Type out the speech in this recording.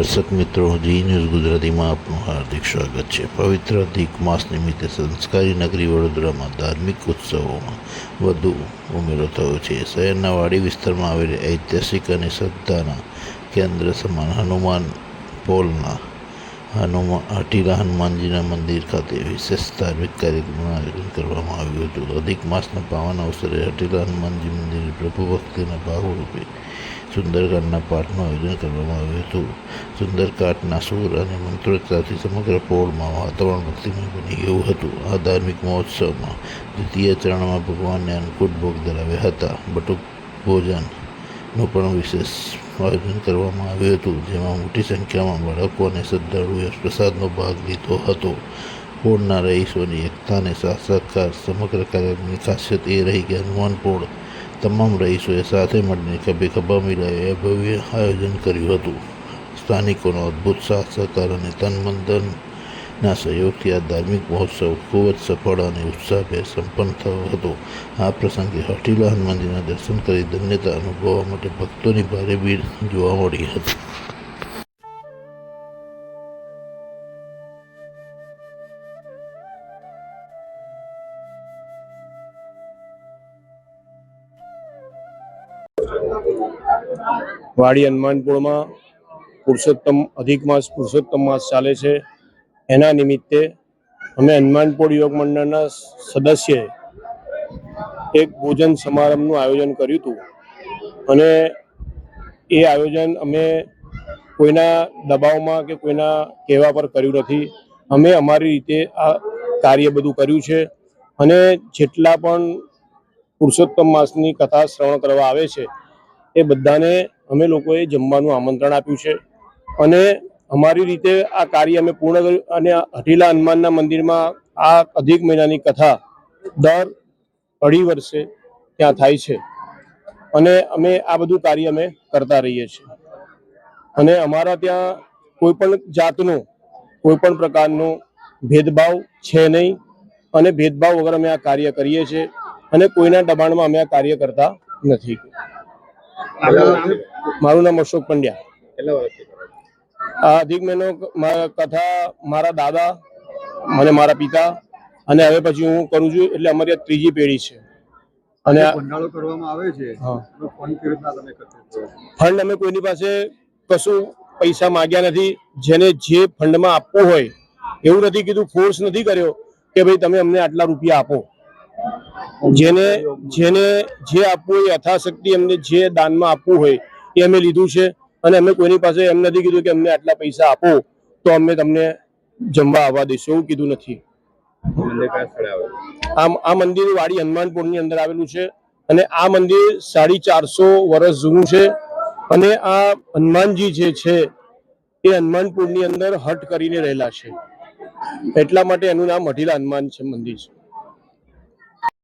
દર્શક મિત્રો, જી ન્યૂઝ ગુજરાતીમાં આપનું હાર્દિક સ્વાગત છે। પવિત્ર અધિક માસ નિમિત્તે સંસ્કારી નગરી વડોદરામાં ધાર્મિક ઉત્સવોમાં વધુ ઉમેરો થયો છે। શહેરના વાડી વિસ્તારમાં આવેલી ઐતિહાસિક અને શ્રદ્ધાના કેન્દ્ર સમાન હનુમાન પોલના હઠીલા હનુમાનજીના મંદિર ખાતે વિશેષ ધાર્મિક કાર્યક્રમનું આયોજન કરવામાં આવ્યું હતું। અધિક માસના પાવન અવસરે હઠીલા હનુમાનજી મંદિરે પ્રભુ ભક્તિના ભાવરૂપે સુંદરકાંડના પાઠનું આયોજન કરવામાં આવ્યું હતું। સુંદરકાંડના સૂર અને મંત્રોચ્ચારથી સમગ્ર પોળમાં વાતાવરણ ભક્તિમય બની ગયું હતું। આ ધાર્મિક મહોત્સવમાં દ્વિતીય ચરણમાં ભગવાનને અન્નકૂટ ભોગ ધરાવ્યા હતા। બટુક ભોજનનું પણ વિશેષ આયોજન કરવામાં આવ્યું હતું, જેમાં મોટી સંખ્યામાં બાળકો અને શ્રદ્ધાળુઓએ પ્રસાદનો ભાગ લીધો હતો। પોળના રહીશોની એકતા અને સાથ સહકાર। સમગ્ર કાર્યક્રમની ખાસિયત એ રહી કે હનુમાન પોળ તમામ રહીશોએ સાથે મળીને ખભે ખભા મિલાવી ભવ્ય આયોજન કર્યું હતું। સ્થાનિકોનો અદ્ભુત સાથ સહકાર અને તન મન ધનના સહયોગથી આ ધાર્મિક મહોત્સવ ખૂબ જ સફળ અને ઉત્સાહભેર સંપન્ન થયો હતો। આ પ્રસંગે હઠીલા હનુમાનજીના દર્શન કરી ધન્યતા અનુભવવા માટે ભક્તોની ભારે ભીડ જોવા મળી હતી। વાડી હનુમાનપુરમાં અધિક માસ પુરુષોત્તમ માસ ચાલે છે। એના નિમિત્તે અમે હનુમાનપુર યોગ મંડળના સદસ્યએ એક ભોજન સમારંભનું આયોજન કર્યું હતું અને એ આયોજન અમે કોઈના દબાવમાં કે કોઈના કહેવા પર કર્યું નથી। અમે અમારી રીતે આ કાર્ય બધું કર્યું છે અને જેટલા પણ પુરુષોત્તમ માસની કથા શ્રવણ કરવા આવે છે એ બધાને અમે લોકોએ જમવાનું આમંત્રણ આપ્યું છે અને અમારી રીતે આ કાર્ય અમે પૂર્ણ કર્યું। અને હઠીલા હનુમાનના મંદિરમાં આ અધિક મહિનાની કથા દર 2.5 વર્ષે ત્યાં થાય છે અને અમે આ બધું કાર્ય અમે કરતા રહીએ છીએ અને અમારા ત્યાં કોઈ પણ જાતનો કોઈ પણ પ્રકારનો ભેદભાવ છે નહીં અને ભેદભાવ વગર અમે આ કાર્ય કરીએ છીએ અને કોઈના દબાણમાં અમે આ કાર્ય કરતા નથી। મારું નામ અશોક પંડ્યા। આ અધિક મહિનો કથા મારા દાદા અને મારા પિતા અને હવે પછી હું કરું છું, એટલે અમારી આ ત્રીજી પેઢી છે। અને ભંડારો કરવામાં આવે છે, ફંડ અમે કોઈની પાસે કશું પૈસા માંગ્યા નથી। જેને જે ફંડમાં આપવું હોય એવું નથી કીધું, ફોર્સ નથી કર્યો કે ભાઈ તમે અમને આટલા રૂપિયા આપો। જેને જેને જે આપવું હોય યથાશક્તિ અમને જે દાનમાં આપવું હોય એ અમે લીધું છે અને અમે કોઈની પાસે એમ નથી કીધું કે અમને આટલા પૈસા આપો તો અમે તમને જમવા આવવા દઈશું, એવું કીધું નથી। આ મંદિર વાડી હનુમાનપુરની અંદર આવેલું છે અને આ મંદિર 450 વર્ષ જૂનું છે અને આ હનુમાનજી જે છે એ હનુમાનપુરની અંદર હટ કરીને રહેલા છે, એટલા માટે એનું નામ હઠીલા હનુમાન છે મંદિર છે।